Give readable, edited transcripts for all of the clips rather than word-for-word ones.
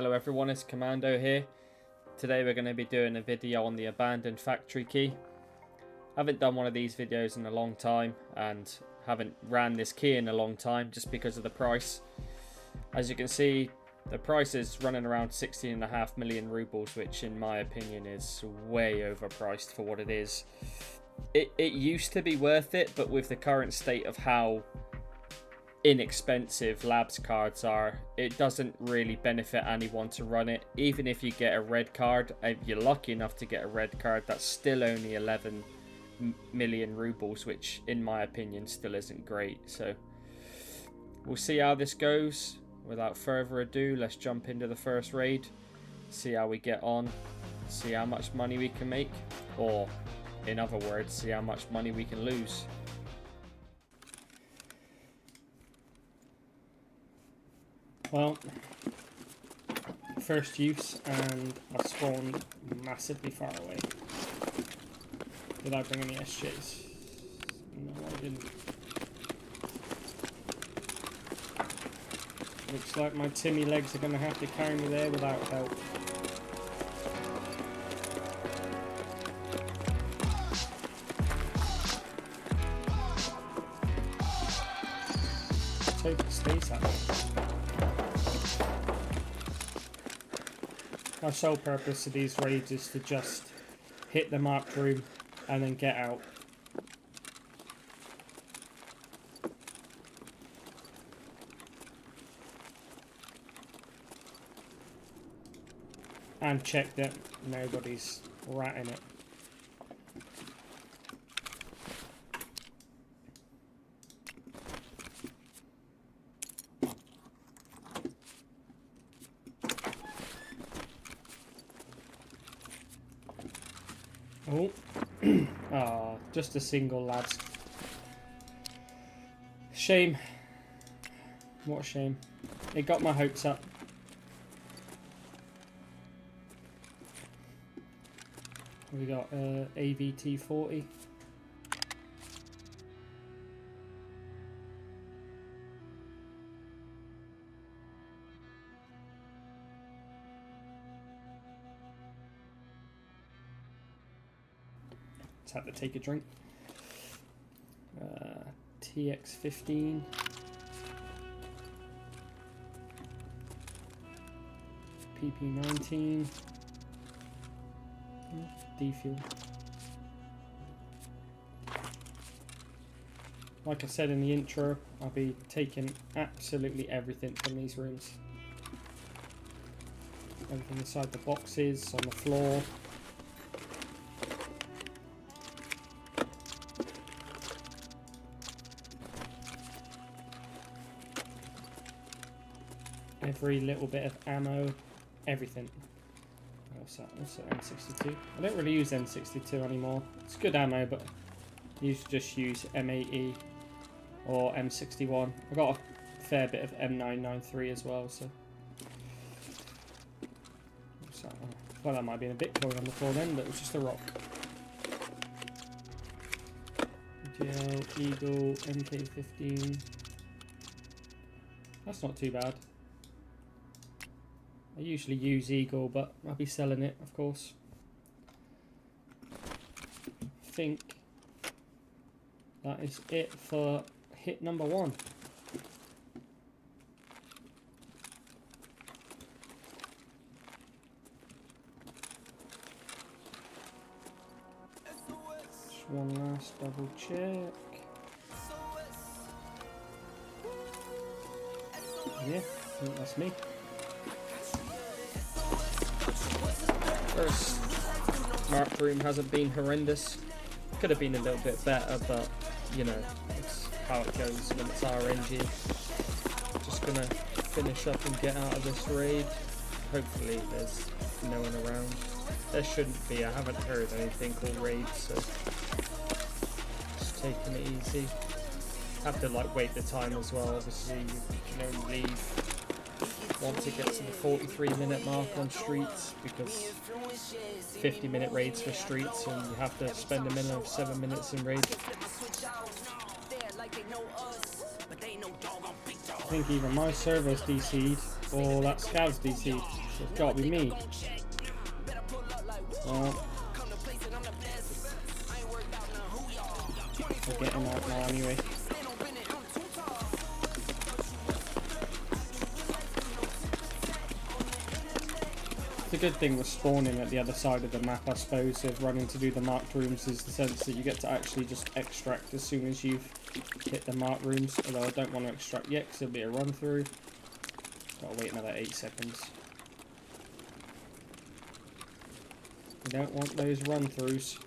Hello everyone, it's Commando here. Today we're going to be doing a video on the abandoned factory key. I haven't done one of these videos in a long time and haven't ran this key in a long time just because of the price. As you can see, the price is running around 16.5 million rubles, which in my opinion is way overpriced for what it is. It used to be worth it, but with the current state of how inexpensive labs cards are, it doesn't really benefit anyone to run it. Even if you get a red card, if you're lucky enough to get a red card, that's still only 11 million rubles, which in my opinion still isn't great. So we'll see how this goes. Without further ado, let's jump into the first raid, see how we get on, see how much money we can make, or in other words, see how much money we can lose. Well, first use, and I spawned massively far away without bringing the SJs. No, I didn't. Looks like my Timmy legs are going to have to carry me there without help. Let's hope it stays that way. My sole purpose of these raids is to just hit the marked room and then get out. And check that nobody's ratting it. Oh, oh, just a single, lads. Shame. What a shame. It got my hopes up. We got AVT 40. Let's have to take a drink. TX 15. PP 19. Defuel. Like I said in the intro, I'll be taking absolutely everything from these rooms. Everything inside the boxes, on the floor. Every little bit of ammo, everything. What's that? What's that? M62. I don't really use M62 anymore. It's good ammo, but I used to just use M80 or M61. I got a fair bit of M993 as well. So, what's that one? Well, that might be a Bitcoin on the floor then, but it was just a rock. GL, Eagle, MK15. That's not too bad. I usually use Eagle, but I'll be selling it, of course. I think that is it for hit number 1. Just one last double check. Yeah, I think that's me. First marked room hasn't been horrendous. Could have been a little bit better, but you know, it's how it goes when it's RNG. Just gonna finish up and get out of this raid. Hopefully there's no one around. There shouldn't be. I haven't heard anything called raids, so just taking it easy. Have to like wait the time as well. Obviously you can only leave once it gets to the 43-minute mark on streets, because 50-minute raids for streets, and you have to spend a minimum of 7 minutes in raids. I think either my server's DC'd or that scav's DC'd, So it's gotta be me. Well, we're getting out now anyway. The good thing with spawning at the other side of the map, I suppose, of running to do the marked rooms is the sense that you get to actually just extract as soon as you've hit the marked rooms. Although I don't want to extract yet because it'll be a run through. Gotta wait another 8 seconds. We don't want those run throughs.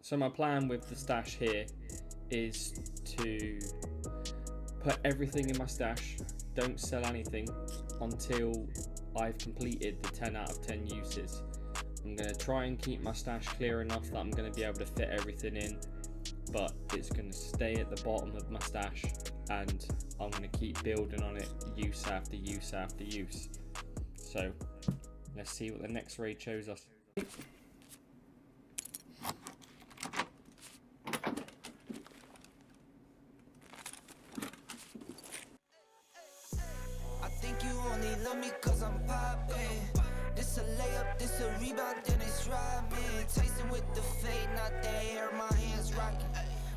So my plan with the stash here is to put everything in my stash, don't sell anything until I've completed the 10 out of 10 uses. I'm going to try and keep my stash clear enough that I'm going to be able to fit everything in, but it's going to stay at the bottom of my stash and I'm going to keep building on it use after use after use. So let's see what the next raid shows us. Cause I'm poppin'. This a layup, this a rebound, then it's robbing. Tasting with the fade, not the air, my hands rocking.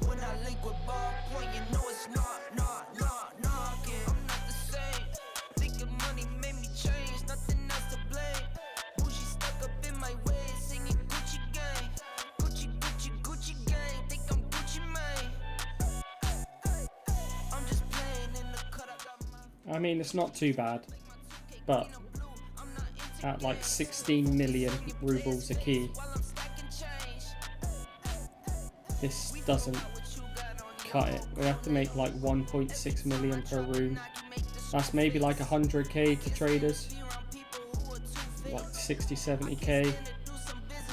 When I link with ballpoint, you know it's knocking. I'm not the same. Thinking money made me change, nothing else to blame. Bougie stuck up in my way, singing Gucci gang. Gucci gang. Think I'm Gucci Mane. I'm just playing in the cut, I got my... I mean, it's not too bad. But at like 16 million rubles a key, this doesn't cut it. We have to make like 1.6 million per room. That's maybe like 100k to traders, like 60-70k,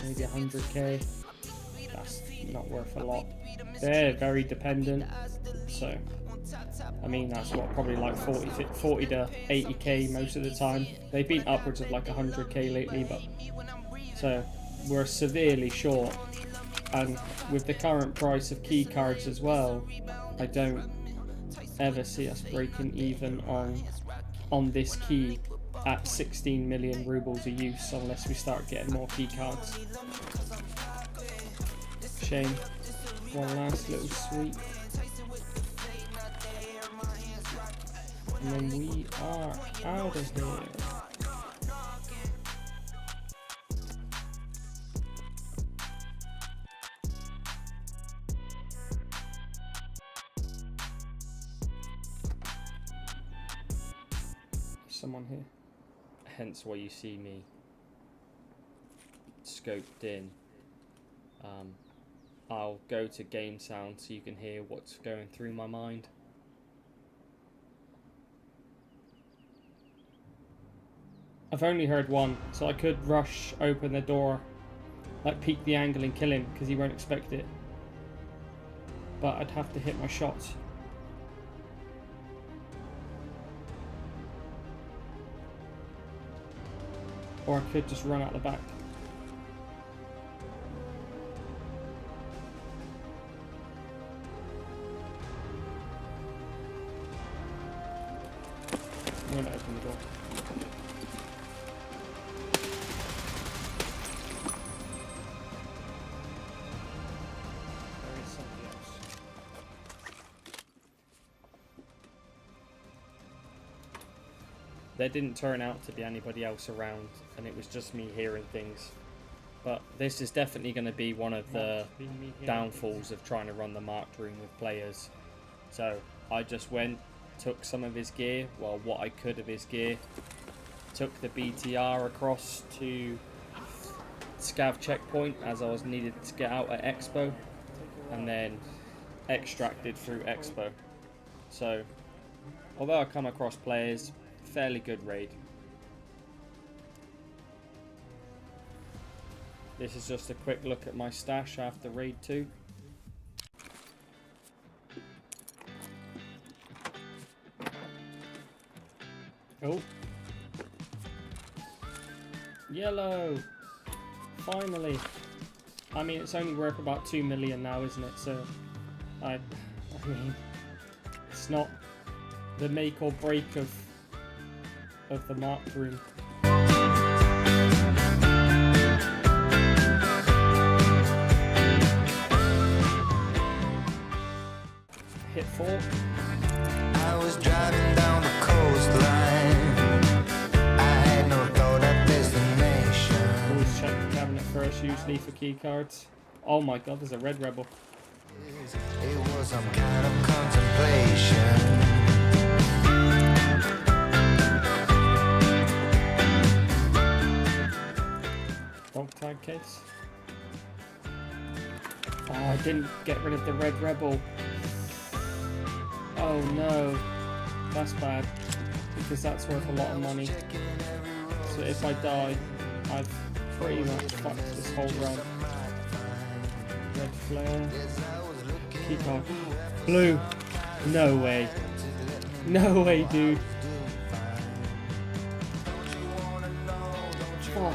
maybe 100k. That's not worth a lot. They're very dependent, so I mean that's what, probably like 40 to 80k most of the time. They've been upwards of like 100k lately, but so we're severely short, and with the current price of key cards as well, I don't ever see us breaking even on this key at 16 million rubles a use unless we start getting more key cards. Shame. One last little sweep. And then we are out of here. Someone here. Hence why you see me scoped in. I'll go to game sound so you can hear what's going through my mind. I've only heard one, so I could rush open the door, like peek the angle and kill him because he won't expect it. But I'd have to hit my shots. Or I could just run out the back. I'm gonna open the door. There is somebody else. There didn't turn out to be anybody else around, and it was just me hearing things. But this is definitely going to be one of the downfalls of trying to run the marked room with players. So I just went, took some of his gear, well, what I could of his gear, took the BTR across to Scav checkpoint as I was needed to get out at Expo, and then extracted through Expo. So although I come across players, fairly good raid. This is just a quick look at my stash after raid 2. Oh. Yellow! Finally! I mean, it's only worth about 2 million now, isn't it? So, I mean, it's not the make or break of the marked room. Hit 4. I was driving down the coastline. I had no thought of destination. Always check the cabinet first, usually for key cards. Oh my god, there's a red rebel. It was some kind of contemplation. Dog tag case. Oh, I didn't get rid of the red rebel. Oh no, that's bad, because that's worth a lot of money. So if I die, I've pretty much fucked this whole run. Red flare. Key card. Blue. No way. No way, dude. Fuck.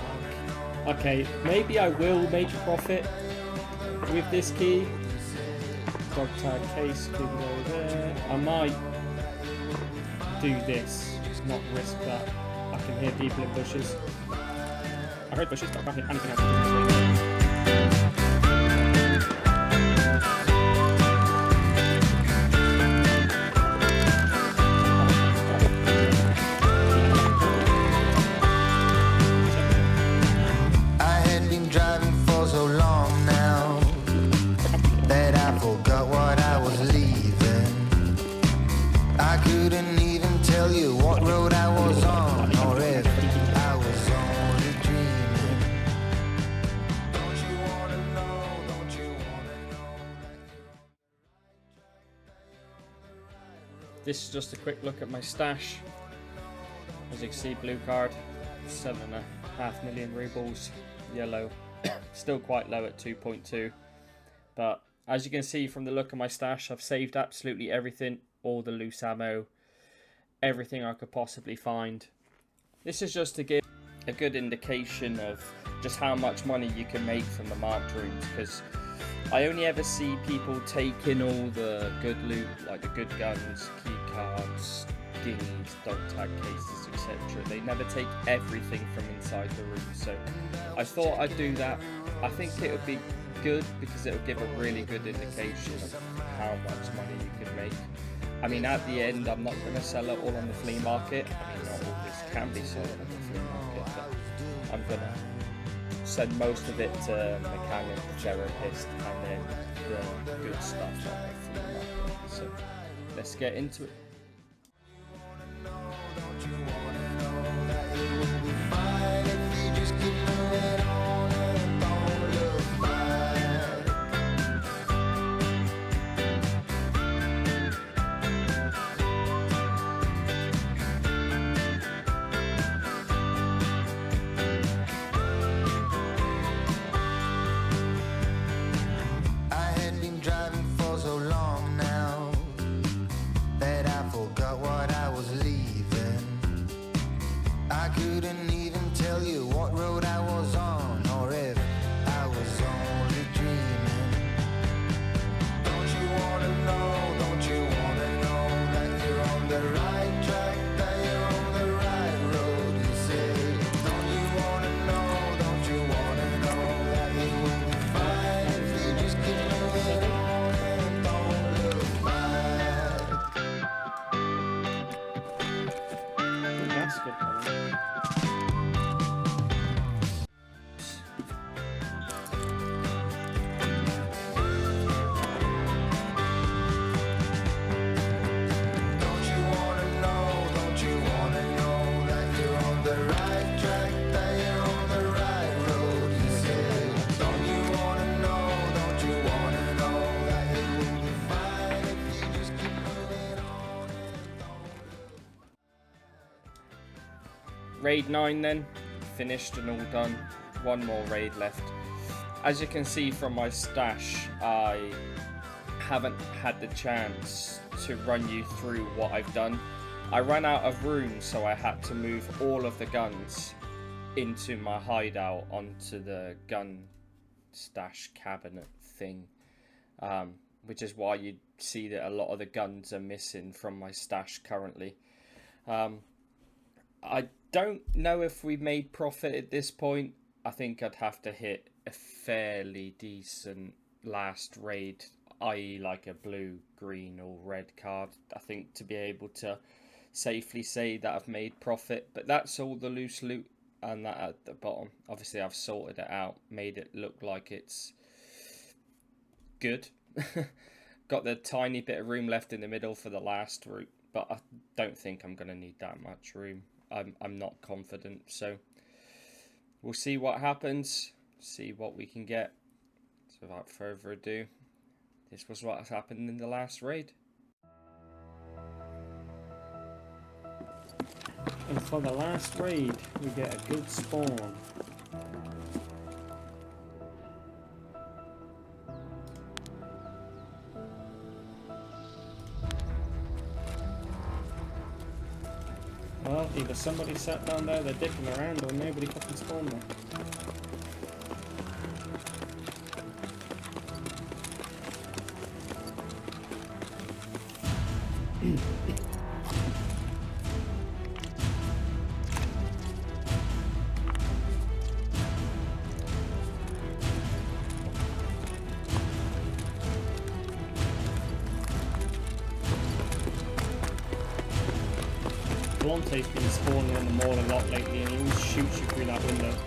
Okay, maybe I will make profit with this key. Dog tag case can go there. I might do this, not risk that. I can hear people in bushes. I heard bushes, but I can't hear anything else. This is just a quick look at my stash. As you can see, blue card, 7.5 million rubles, yellow, still quite low at 2.2. But as you can see from the look of my stash, I've saved absolutely everything, all the loose ammo, everything I could possibly find. This is just to give a good indication of just how much money you can make from the marked rooms, because I only ever see people taking all the good loot, like the good guns, key cards, dinghies, dog tag cases, etc. They never take everything from inside the room, so I thought I'd do that. I think it would be good because it will give a really good indication of how much money you can make. I mean, at the end, I'm not going to sell it all on the flea market. I mean, not all this can be sold on the flea market, but I'm going to send most of it to mechanic, therapist, and then the good stuff on the flea market. So let's get into it. Raid 9 then, finished and all done. One more raid left. As you can see from my stash, I haven't had the chance to run you through what I've done. I ran out of room, so I had to move all of the guns into my hideout onto the gun stash cabinet thing, which is why you see that a lot of the guns are missing from my stash currently. I don't know if we made profit at this point. I think I'd have to hit a fairly decent last raid, i.e. like a blue, green or red card, I think, to be able to safely say that I've made profit. But that's all the loose loot, and that at the bottom. Obviously I've sorted it out, made it look like it's good. Got the tiny bit of room left in the middle for the last route, but I don't think I'm going to need that much room. I'm not confident, so we'll see what happens, see what we can get. So without further ado, this was what has happened in the last raid. And for the last raid, we get a good spawn. Well, either somebody sat down there, they're dicking around, or nobody fucking spawned there. Blonte's been spawning on the mall a lot lately, and he always shoots you through that window. So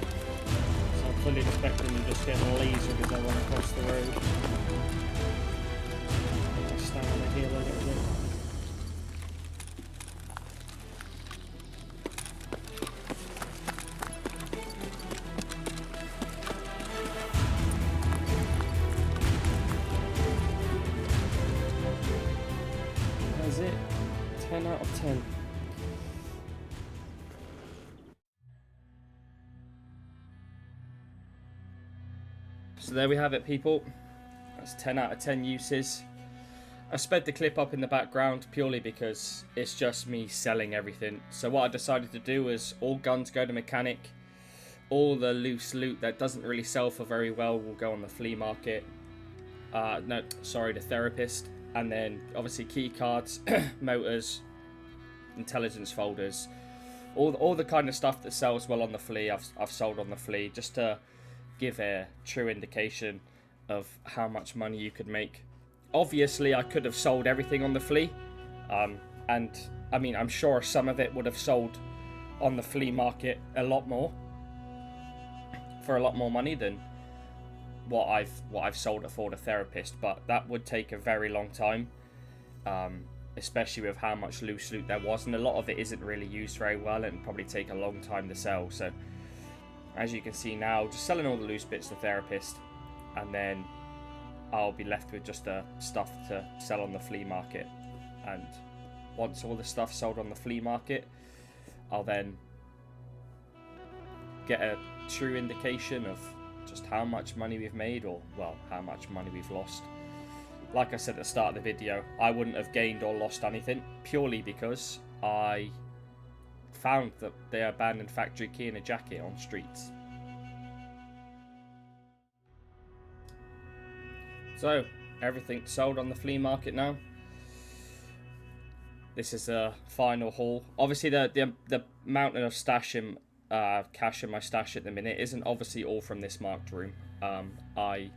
I'm fully expecting to just get lasered as I run across the road. I stand on the hill a little bit. That's it. 10 out of 10. So there we have it, people. That's 10 out of 10 uses. I sped the clip up in the background purely because it's just me selling everything. So what I decided to do is all guns go to mechanic. All the loose loot that doesn't really sell for very well will go on the flea market. No, sorry, the therapist. And then obviously key cards, motors, intelligence folders, all the kind of stuff that sells well on the flea, I've sold on the flea, just to give a true indication of how much money you could make. Obviously I could have sold everything on the flea, and I mean, I'm sure some of it would have sold on the flea market a lot more, for a lot more money than what I've sold it for the therapist, but that would take a very long time, especially with how much loose loot there was, and a lot of it isn't really used very well and probably take a long time to sell. So as you can see now, just selling all the loose bits to therapist, and then I'll be left with just the stuff to sell on the flea market. And once all the stuff sold on the flea market, I'll then get a true indication of just how much money we've made, or well, how much money we've lost. Like I said at the start of the video, I wouldn't have gained or lost anything, purely because I found the abandoned factory key in a jacket on streets. So everything sold on the flea market now. This is a final haul. Obviously the mountain of stashing cash in my stash at the minute isn't obviously all from this marked room. I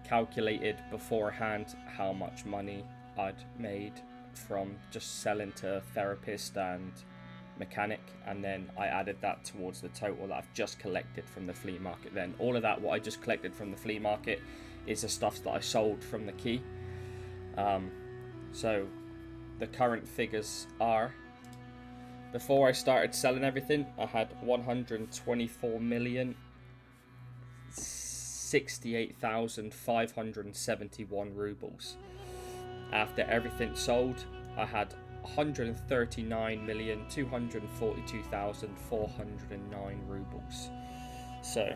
calculated beforehand how much money I'd made from just selling to therapist and mechanic, and then I added that towards the total that I've just collected from the flea market. Then all of that, what I just collected from the flea market, is the stuff that I sold from the key. So the current figures are, before I started selling everything, I had 124,068,571 rubles. After everything sold, I had 139,242,409 rubles. So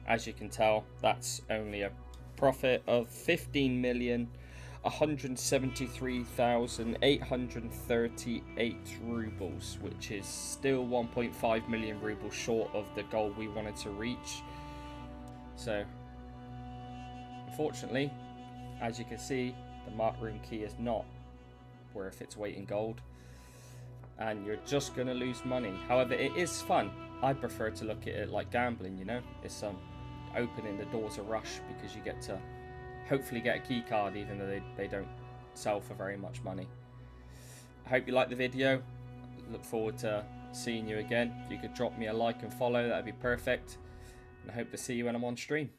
as you can tell, that's only a profit of 15,173,838 rubles, which is still 1.5 million rubles short of the goal we wanted to reach. So unfortunately, as you can see, the mark room key is not worth its weight in gold, and you're just going to lose money. However, it is fun. I prefer to look at it like gambling, you know. It's opening the doors a rush, because you get to hopefully get a key card, even though they don't sell for very much money. I hope you liked the video. Look forward to seeing you again. If you could drop me a like and follow, that'd be perfect. And I hope to see you when I'm on stream.